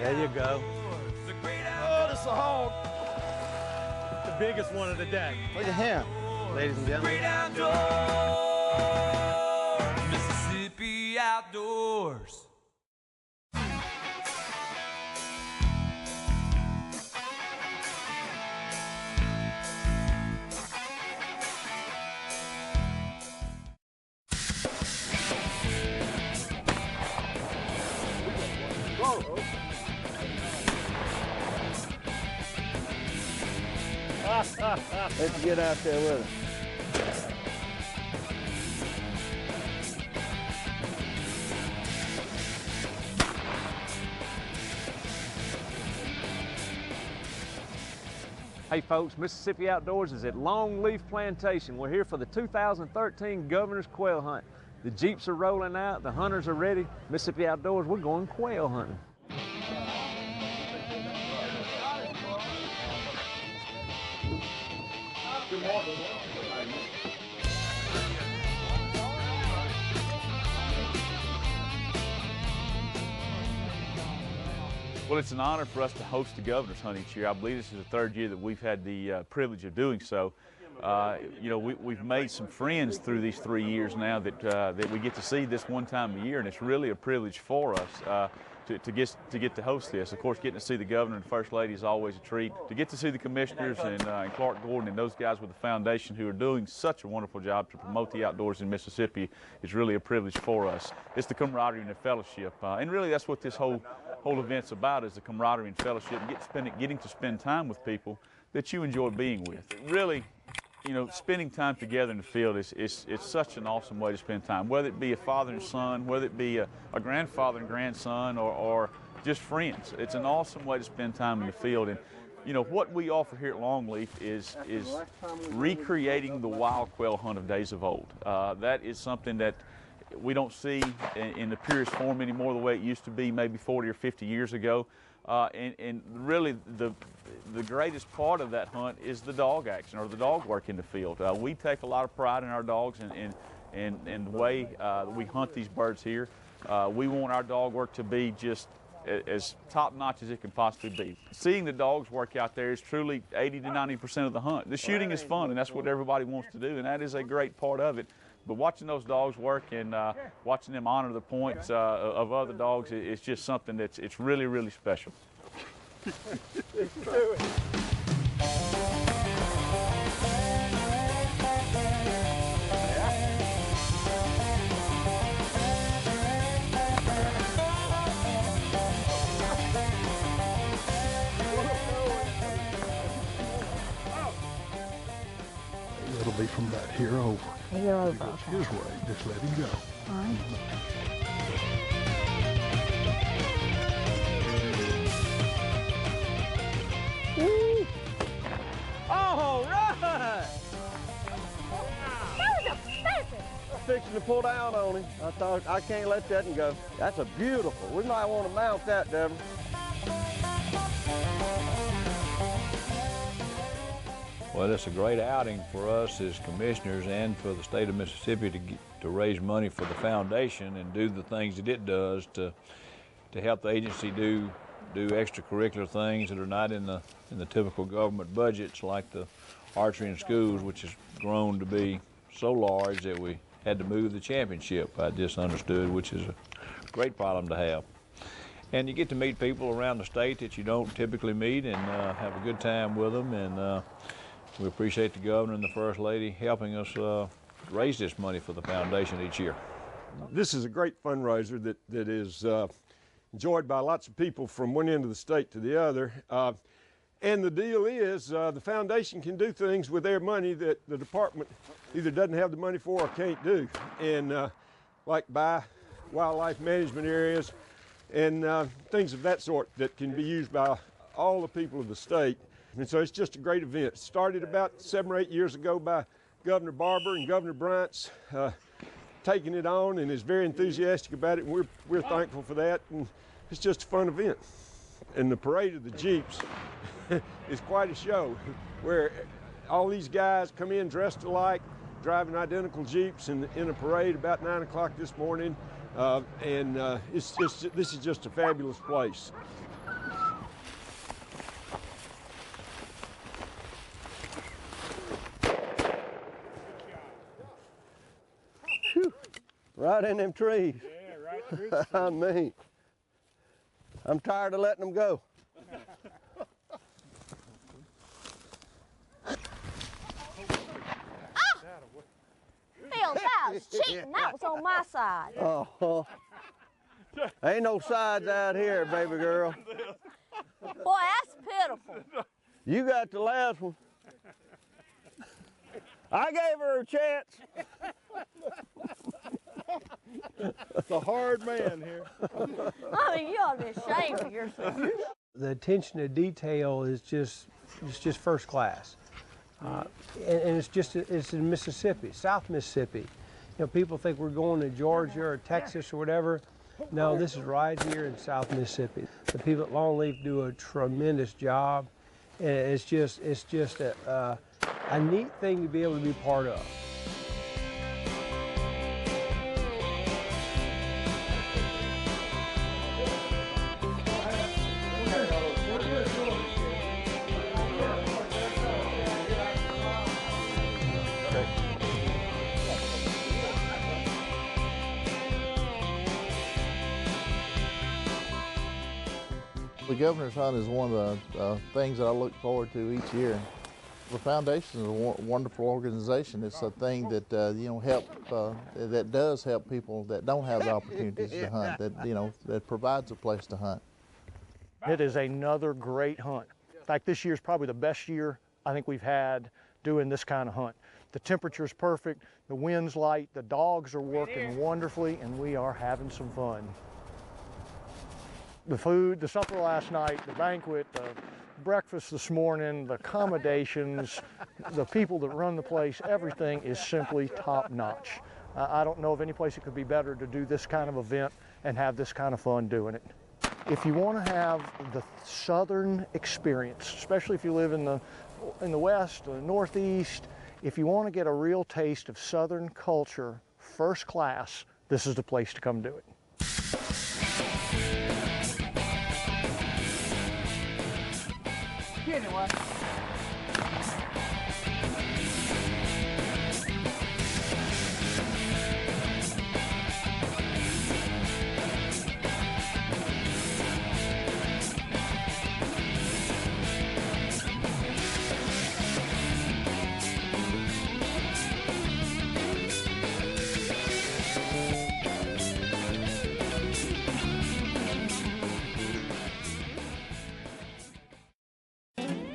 There you go. Oh, this is a hog. The biggest one of the day. Look at him, ladies and gentlemen. Great outdoors, Mississippi outdoors. Let's get out there with it. Hey folks, Mississippi Outdoors is at Longleaf Plantation. We're here for the 2013 Governor's Quail Hunt. The Jeeps are rolling out, the hunters are ready. Mississippi Outdoors, we're going quail hunting. Good morning. Well, it's an honor for us to host the Governor's Hunt each year. I believe this is the third year that we've had the privilege of doing so. You know, we've made some friends through these 3 years now that we get to see this one time a year, and it's really a privilege for us to get to host this. Of course, getting to see the Governor and First Lady is always a treat. To get to see the commissioners and Clark Gordon and those guys with the foundation who are doing such a wonderful job to promote the outdoors in Mississippi is really a privilege for us. It's the camaraderie and the fellowship, and really that's what this whole event's about, is the camaraderie and fellowship, and getting to spend time with people that you enjoy being with. Really, you know, spending time together in the field it's such an awesome way to spend time, whether it be a father and son, whether it be a grandfather and grandson, or just friends. It's an awesome way to spend time in the field. And you know, what we offer here at Longleaf is recreating the wild quail hunt of days of old. That is something that we don't see in the purest form anymore the way it used to be maybe 40 or 50 years ago. And really the greatest part of that hunt is the dog action, or the dog work in the field. We take a lot of pride in our dogs and the way we hunt these birds here. We want our dog work to be just as top-notch as it can possibly be. Seeing the dogs work out there is truly 80 to 90% of the hunt. The shooting is fun, and that's what everybody wants to do, and that is a great part of it. But watching those dogs work and watching them honor the points of other dogs, it's just something it's really, really special. Let's do it. It'll be from about here over. Here over. He goes his way. Just let him go. All right. Woo! All right! That was a perfect. Fixing to pull down on him. I thought, I can't let that one go. That's a beautiful. We might want to mount that, Deborah. Well, it's a great outing for us as commissioners and for the state of Mississippi to raise money for the foundation and do the things that it does to help the agency do extracurricular things that are not in the typical government budgets, like the archery in schools, which has grown to be so large that we had to move the championship. I just understood, which is a great problem to have. And you get to meet people around the state that you don't typically meet, and have a good time with them. And we appreciate the Governor and the First Lady helping us raise this money for the foundation each year. This is a great fundraiser that is enjoyed by lots of people from one end of the state to the other. And the deal is the foundation can do things with their money that the department either doesn't have the money for or can't do. And like buy wildlife management areas and things of that sort that can be used by all the people of the state. And so it's just a great event. It started about 7 or 8 years ago by Governor Barber, and Governor Bryant's taking it on and is very enthusiastic about it, and we're thankful for that. And it's just a fun event. And the parade of the Jeeps is quite a show, where all these guys come in dressed alike, driving identical Jeeps in a parade about 9 o'clock this morning. This is just a fabulous place. Right in them trees. Yeah, right through the I mean, I'm tired of letting them go. Phil, that was cheating. That was on my side. Oh, ain't no sides out here, baby girl. Boy, that's pitiful. You got the last one. I gave her a chance. It's a hard man here. I mean, you ought to be ashamed of yourself. The attention to detail is just first class. And it's in Mississippi, South Mississippi. You know, people think we're going to Georgia or Texas or whatever. No, this is right here in South Mississippi. The people at Longleaf do a tremendous job, and it's just a neat thing to be able to be part of. The Governor's Hunt is one of the things that I look forward to each year. The foundation is a wonderful organization. It's a thing that that does help people that don't have the opportunities to hunt. That provides a place to hunt. It is another great hunt. In fact, this year is probably the best year I think we've had doing this kind of hunt. The temperature's perfect, the wind's light, the dogs are working wonderfully, and we are having some fun. The food, the supper last night, the banquet, the breakfast this morning, the accommodations, the people that run the place, everything is simply top notch. I don't know of any place it could be better to do this kind of event and have this kind of fun doing it. If you want to have the southern experience, especially if you live in the west, the northeast, if you want to get a real taste of southern culture, first class, this is the place to come do it. Anyway.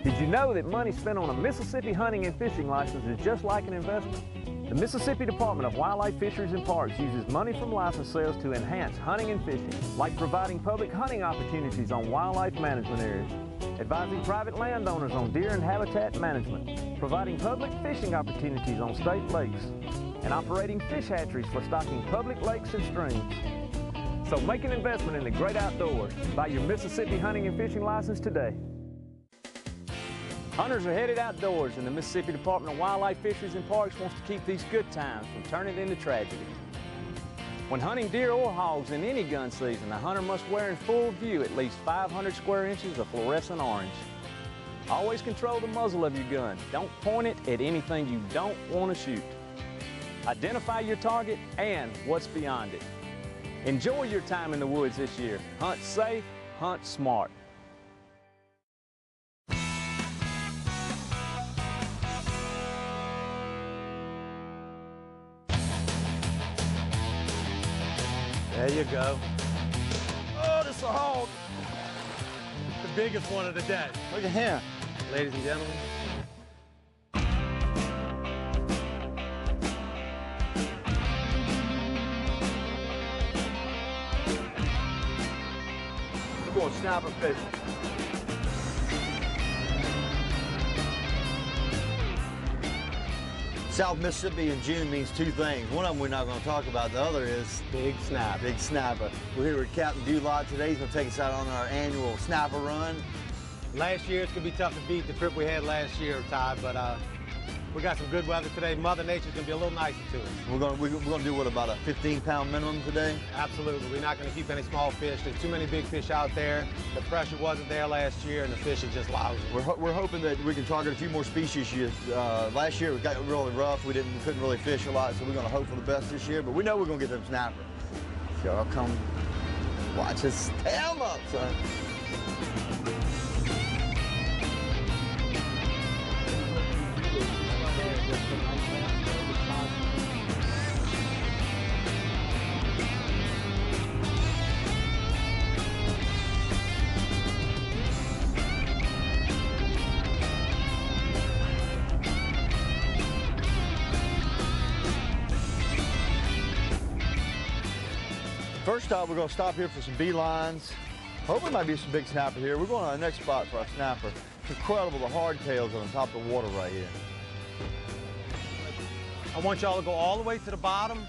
Did you know that money spent on a Mississippi hunting and fishing license is just like an investment? The Mississippi Department of Wildlife, Fisheries and Parks uses money from license sales to enhance hunting and fishing, like providing public hunting opportunities on wildlife management areas, advising private landowners on deer and habitat management, providing public fishing opportunities on state lakes, and operating fish hatcheries for stocking public lakes and streams. So make an investment in the great outdoors. Buy your Mississippi hunting and fishing license today. Hunters are headed outdoors, and the Mississippi Department of Wildlife, Fisheries and Parks wants to keep these good times from turning into tragedy. When hunting deer or hogs in any gun season, the hunter must wear in full view at least 500 square inches of fluorescent orange. Always control the muzzle of your gun. Don't point it at anything you don't want to shoot. Identify your target and what's beyond it. Enjoy your time in the woods this year. Hunt safe, hunt smart. There you go. Oh, this is a hog. The biggest one of the day. Look at him. Ladies and gentlemen. We're going sniper fishing. South Mississippi in June means two things. One of them we're not going to talk about. The other is Big sniper. Big Sniper. We're here with Captain Dulot today. He's going to take us out on our annual sniper run. Last year, it's going to be tough to beat the trip we had last year, Todd, but We got some good weather today. Mother Nature's gonna be a little nicer to us. We're gonna do what, about a 15-pound minimum today? Absolutely. We're not gonna keep any small fish. There's too many big fish out there. The pressure wasn't there last year, and the fish are just lousy. We're hoping that we can target a few more species. Last year it got really rough. We couldn't really fish a lot, so we're gonna hope for the best this year. But we know we're gonna get them snapper. So I'll come watch us tear them up, son. First stop, we're going to stop here for some beelines. Hopefully, might be some big snapper here. We're going to our next spot for our snapper. It's incredible, the hardtails on top of the water right here. I want y'all to go all the way to the bottom,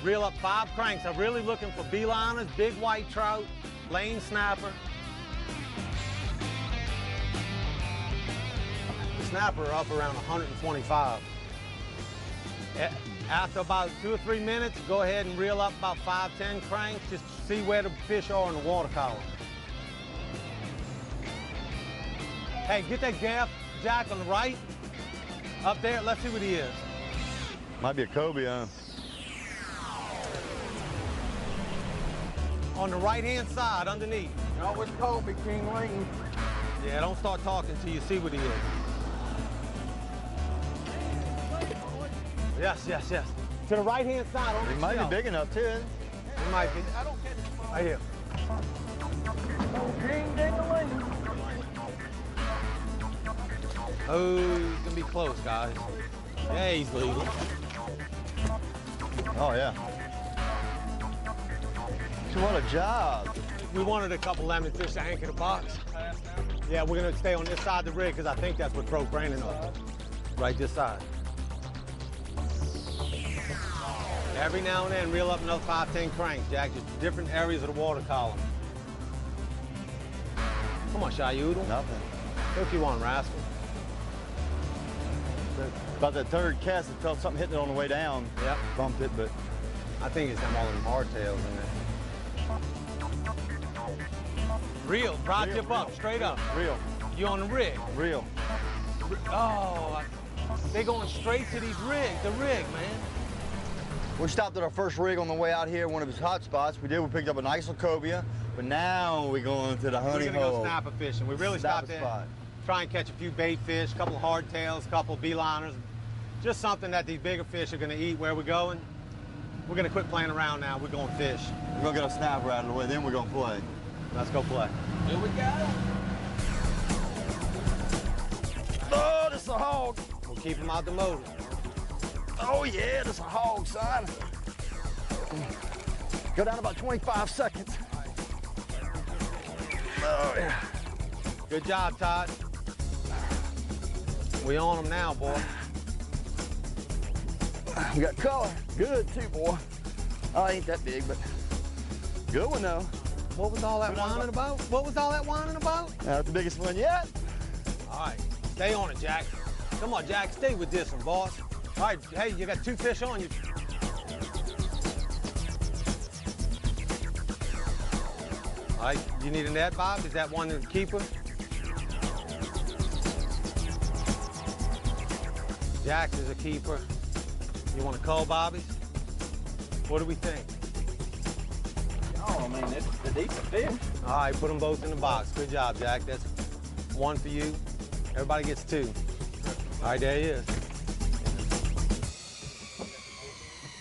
reel up 5 cranks. I'm really looking for beeliners, big white trout, lane snapper. The snapper are up around 125. After about 2 or 3 minutes, go ahead and reel up about 5, 10 cranks, just to see where the fish are in the water column. Hey, get that gaff, Jack, on the right. Up there, let's see what he is. Might be a cobia, huh? On the right-hand side, underneath. You always call me King Lane. Yeah, don't start talking till you see what he is. Yes, yes, yes. To the right-hand side on the He might be big enough, too. He might be. I don't catch it. Right here. King Ding-a-ling. Oh, he's gonna be close, guys. Yeah, he's legal. Oh, yeah. So what a job. We wanted a couple lemon fish to anchor the box. Yeah, we're gonna stay on this side of the rig because I think that's what broke Brandon on. Right this side. Every now and then, reel up another 5, 10 cranks, Jack. Just different areas of the water column. Come on, Shy Oodle. Nothing. Hook you on, rascal. About that third cast, it felt something hitting it on the way down. Yep. Bumped it, but I think it's them all them hardtails in there. Reel, prod tip up, straight up. Reel. You on the rig? Reel. Oh, they going straight to these rigs, the rig, man. We stopped at our first rig on the way out here, one of his hot spots. We picked up a nice little cobia, but now we're going to the honey hole. We're gonna go snapper fishing. We really stopped there, spot. try and catch a few bait fish, a couple of hardtails, a couple of beeliners, just something that these bigger fish are gonna eat. Where we're going, we're gonna quit playing around now. We're going fish. We're gonna get a snapper out of the way, then we're gonna play. Let's go play. Here we go. Oh, this is a hog. We'll keep him out the motor. Oh yeah, this is a hog, son. Go down about 25 seconds. Oh yeah. Good job, Todd. We on them now, boy. We got color. Good too, boy. Oh, ain't that big, but good one though. What was all that whining about? What was all that whining about? That's the biggest one yet. All right, stay on it, Jack. Come on, Jack, stay with this one, boss. All right, hey, you got 2 fish on you. All right, you need a net, Bob? Is that one the keeper? Jack is a keeper. You want to call Bobby's? What do we think? Oh, man, it's the deeper fish. All right, put them both in the box. Good job, Jack. That's 1 for you. Everybody gets 2. All right, there he is.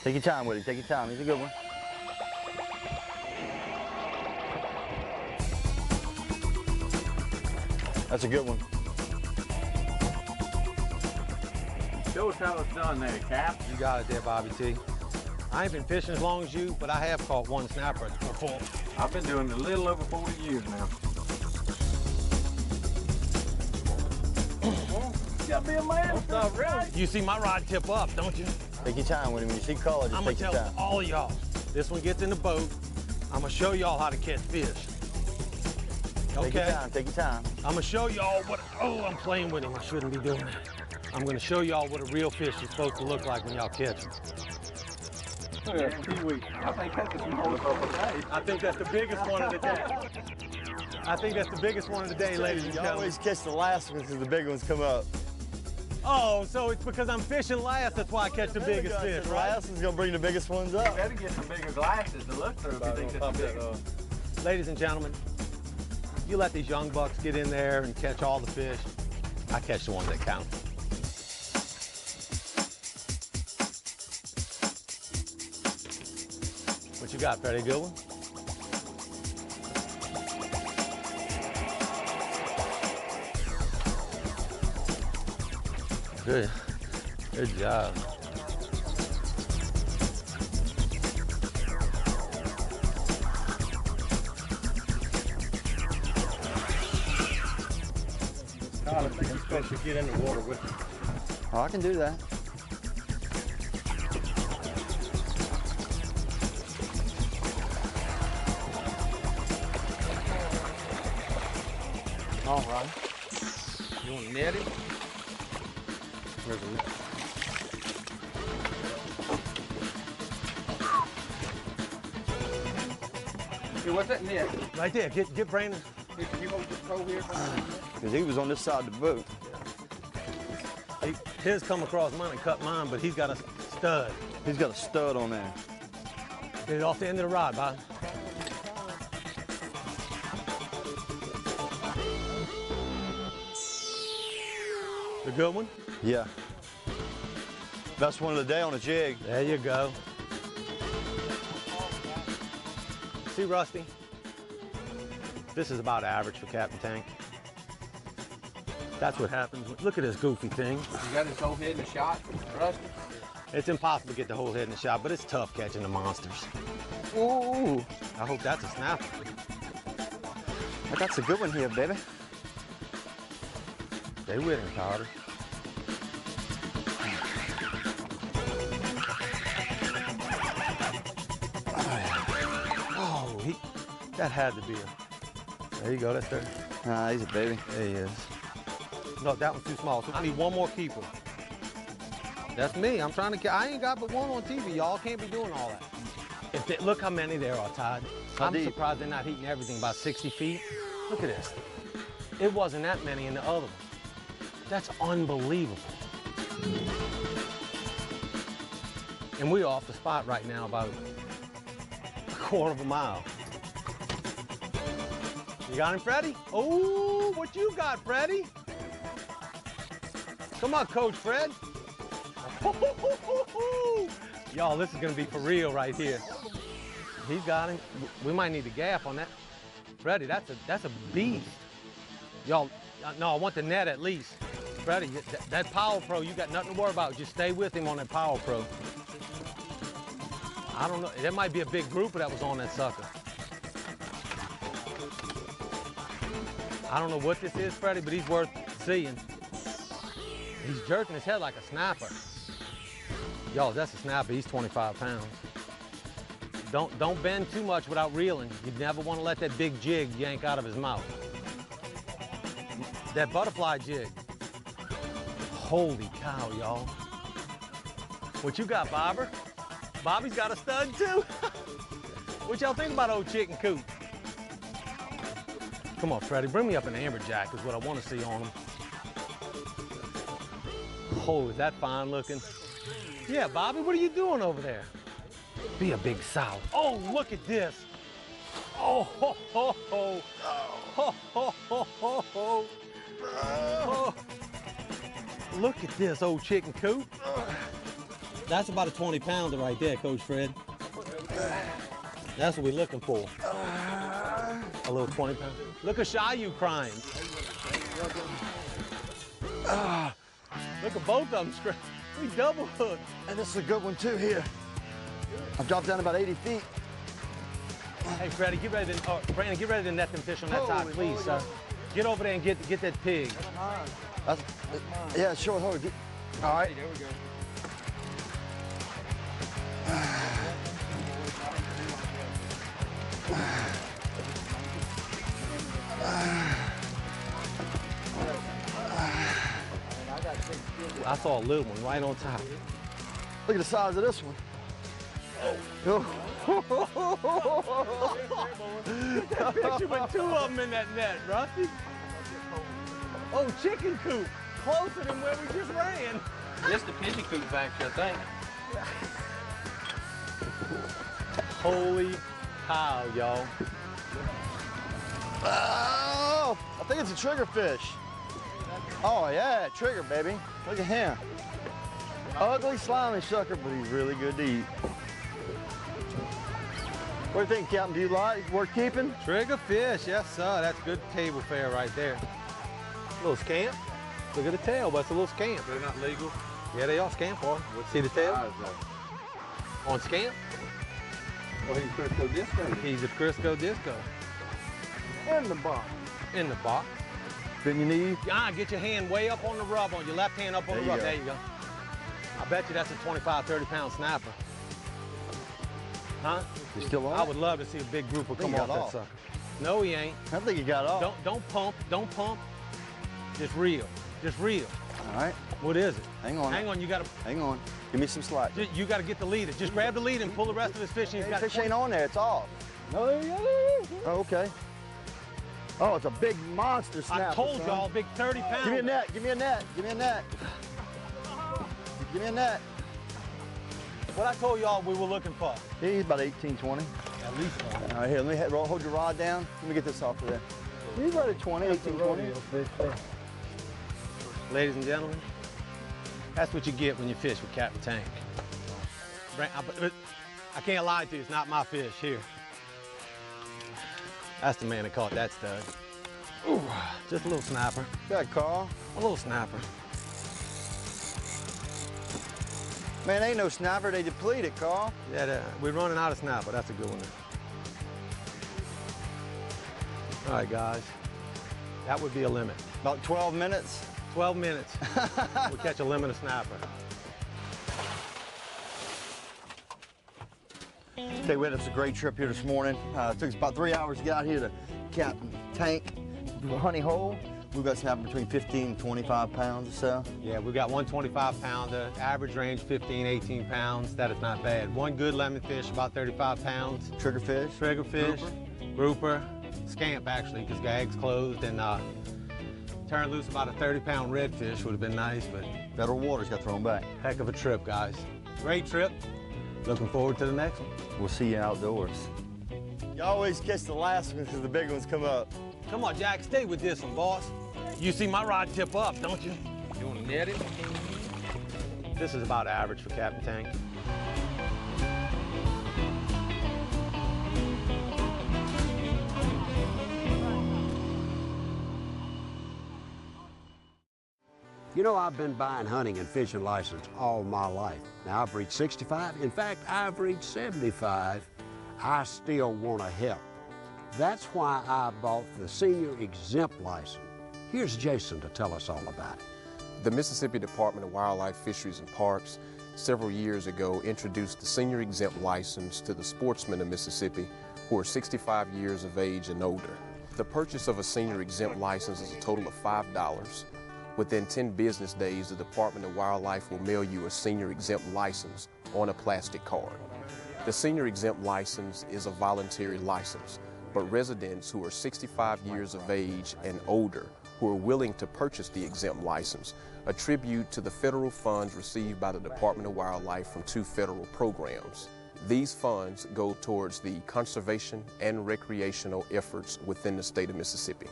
Take your time with it. Take your time. He's a good one. That's a good one. Show us how it's done there, Cap. You got it there, Bobby T. I ain't been fishing as long as you, but I have caught 1 snapper before. I've been doing it a little over 40 years now. You gotta be a man. Really? You see my rod tip up, don't you? Take your time with him. When you see color, just I'm take gonna your tell time. all y'all. This one gets in the boat. I'm gonna show y'all how to catch fish. Okay? Take your time. Take your time. I'm gonna show y'all what. Oh, I'm playing with him. I shouldn't be doing that. I'm gonna show y'all what a real fish is supposed to look like when y'all catch them. Look at that kiwi. I think that's some whole day. I think that's the biggest one of the day. I think that's the biggest one of the day, ladies and You gentlemen. always catch the last ones because the big ones come up. Oh, so it's because I'm fishing last, that's why I catch the biggest fish, The right? last one's gonna bring the biggest ones up. You better get some bigger glasses to look through if you think that's big. Ladies and gentlemen, you let these young bucks get in there and catch all the fish. I catch the ones that count. What you got, Freddie? Good one? Good. Good job. Tyler, you're supposed to get in the water with me. Oh, I can do that. All right. You want to net him? Where's the net? Hey, what's that net? Right there. Get Brandon. You hold the pole here? Because he was on this side of the boat. His come across mine and cut mine, but he's got a stud. He's got a stud on there. Get it off the end of the rod, Bob. The good one? Yeah. Best one of the day on a jig. There you go. See, Rusty? This is about average for Captain Tank. That's what happens. Look at this goofy thing. You got his whole head in the shot, Rusty? It's impossible to get the whole head in the shot, but it's tough catching the monsters. Ooh. I hope that's a snapper. That's a good one here, baby. Stay with him, Carter. Oh, that had to be a. There you go, that's there. Nah, he's a baby. There he is. No, that one's too small, so I need one more keeper. That's me. I'm trying to. I ain't got but one on TV. Y'all can't be doing all that. Look how many there are, Todd. I'm surprised they're not eating everything about 60 feet. Look at this. It wasn't that many in the other one. That's unbelievable. And we're off the spot right now about a quarter of a mile. You got him, Freddie? Oh, what you got, Freddie? Come on, Coach Fred. Y'all, this is gonna be for real right here. He's got him. We might need a gaff on that. Freddie, that's a beast. Y'all, no, I want the net at least. Freddie, that Power Pro, you got nothing to worry about. Just stay with him on that Power Pro. I don't know, there might be a big grouper that was on that sucker. I don't know what this is, Freddie, but he's worth seeing. He's jerking his head like a snapper. Y'all, that's a snapper, he's 25 pounds. Don't bend too much without reeling. You never want to let that big jig yank out of his mouth. That butterfly jig. Holy cow, y'all. What you got, Bobber? Bobby's got a stud too. What y'all think about old chicken coop? Come on, Freddie, bring me up an amberjack is what I want to see on him. Oh, is that fine looking? Yeah, Bobby, what are you doing over there? Be a big sow. Oh, look at this. Oh, ho, ho, ho. Ho, ho, ho, ho, ho. Oh. Look at this old chicken coop. That's about a 20-pounder right there, Coach Fred. That's what we're looking for. A little 20-pounder. Look at Shayu crying. Look at both of them. We double hooked. And this is a good one too here. I've dropped down about 80 feet. Hey, Freddie, get ready to, Brandon, get ready to net them fish on that side, please, sir. Get over there and get that pig. Yeah, sure, hold it. All right. There we go. I saw a little one right on top. Look at the size of this one. Oh. Picture with two of them in that net, Rusty. Oh, chicken coop. Closer than where we just ran. Just the pigeon coop back there, I think. Holy cow, y'all. Oh, I think it's a triggerfish. Oh yeah, trigger, baby. Look at him. Ugly, slimy sucker, but he's really good to eat. What do you think, Captain? Do you like? Worth keeping? Trigger fish, yes sir. That's good table fare right there. Little scamp. Look at the tail, but it's a little scamp. They're not legal? Yeah, they are scamp, boy. See the tail? On scamp? Well, he's Crisco Disco. He's a Crisco Disco. In the box. In the box. Bend your knees. Get your hand way up on the rub, on your left hand up on the rub. There you go. I bet you that's a 25, 30-pound snapper. Huh? You still on? I would love to see a big grouper come off that sucker. No, he ain't. I think he got off. Don't pump. Don't pump. Just reel. Just reel. All right. What is it? Hang on. Hang on. You gotta. Hang on. Give me some slack. You gotta get the leader. Just grab the lead and pull the rest of his fish. And he's got fish ain't on there. It's off. No, there you go. Oh, okay. Oh, it's a big monster snapper. I told y'all, big 30 pounds. Give me a net. Give me a net. Give me a net. Give me a net. What I told y'all we were looking for. He's about 18, 20. At least 20. All right, here, let me hold your rod down. Let me get this off of there. He's about at 20, 18, 20. Ladies and gentlemen, that's what you get when you fish with Captain Tank. I can't lie to you, it's not my fish. Here. That's the man that caught that stud. Ooh, just a little snapper. Got Carl. A little snapper. Man, ain't no snapper. They depleted, Carl. Yeah, we're running out of snapper. That's a good one. All right, guys. That would be a limit. About 12 minutes? 12 minutes. We'll catch a limit of snapper. Okay, we had us a great trip here this morning. It took us about 3 hours to get out here to Captain Tank Honey Hole. We've got snapper between 15 and 25 pounds or so. Yeah, we've got one 25-pounder, average range 15, 18 pounds. That is not bad. One good lemon fish, about 35 pounds. Triggerfish. Triggerfish. Grouper. Scamp, actually, because gag's closed. And turned loose about a 30-pound redfish would have been nice, but... Federal waters got thrown back. Heck of a trip, guys. Great trip. Looking forward to the next one. We'll see you outdoors. You always catch the last ones because the big ones come up. Come on, Jack, stay with this one, boss. You see my rod tip up, don't you? You want to net it? This is about average for Captain Tank. You know, I've been buying hunting and fishing license all my life. Now, I've reached 65. In fact, I've reached 75. I still want to help. That's why I bought the Senior Exempt license. Here's Jason to tell us all about it. The Mississippi Department of Wildlife, Fisheries and Parks several years ago introduced the Senior Exempt license to the sportsmen of Mississippi who are 65 years of age and older. The purchase of a Senior Exempt license is a total of $5. Within 10 business days, the Department of Wildlife will mail you a Senior Exempt license on a plastic card. The Senior Exempt license is a voluntary license, but residents who are 65 years of age and older who are willing to purchase the exempt license attribute to the federal funds received by the Department of Wildlife from 2 federal programs. These funds go towards the conservation and recreational efforts within the state of Mississippi.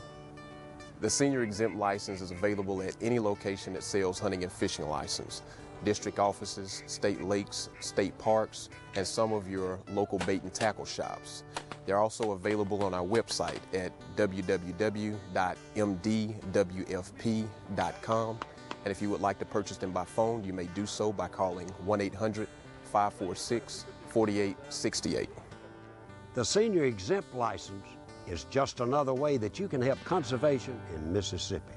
The Senior Exempt license is available at any location that sells hunting and fishing license, district offices, state lakes, state parks, and some of your local bait and tackle shops. They're also available on our website at www.mdwfp.com. And if you would like to purchase them by phone, you may do so by calling 1-800-546-4868. The Senior Exempt license is just another way that you can help conservation in Mississippi.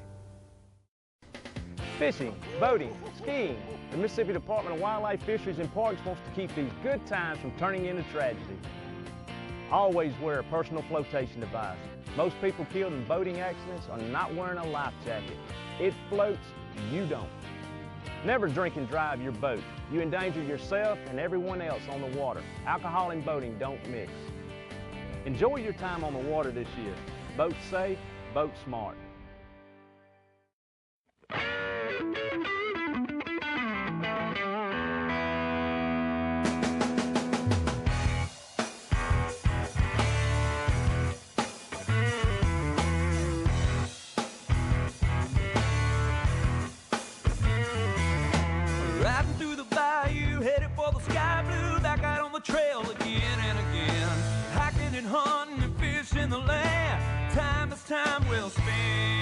Fishing, boating, skiing. The Mississippi Department of Wildlife, Fisheries and Parks wants to keep these good times from turning into tragedy. Always wear a personal flotation device. Most people killed in boating accidents are not wearing a life jacket. It floats, you don't. Never drink and drive your boat. You endanger yourself and everyone else on the water. Alcohol and boating don't mix. Enjoy your time on the water this year. Boat safe, boat smart. Riding through the bayou, headed for the sky blue, back out on the trail again and again. Hiking and hunting and fishing the land, time is time well spent.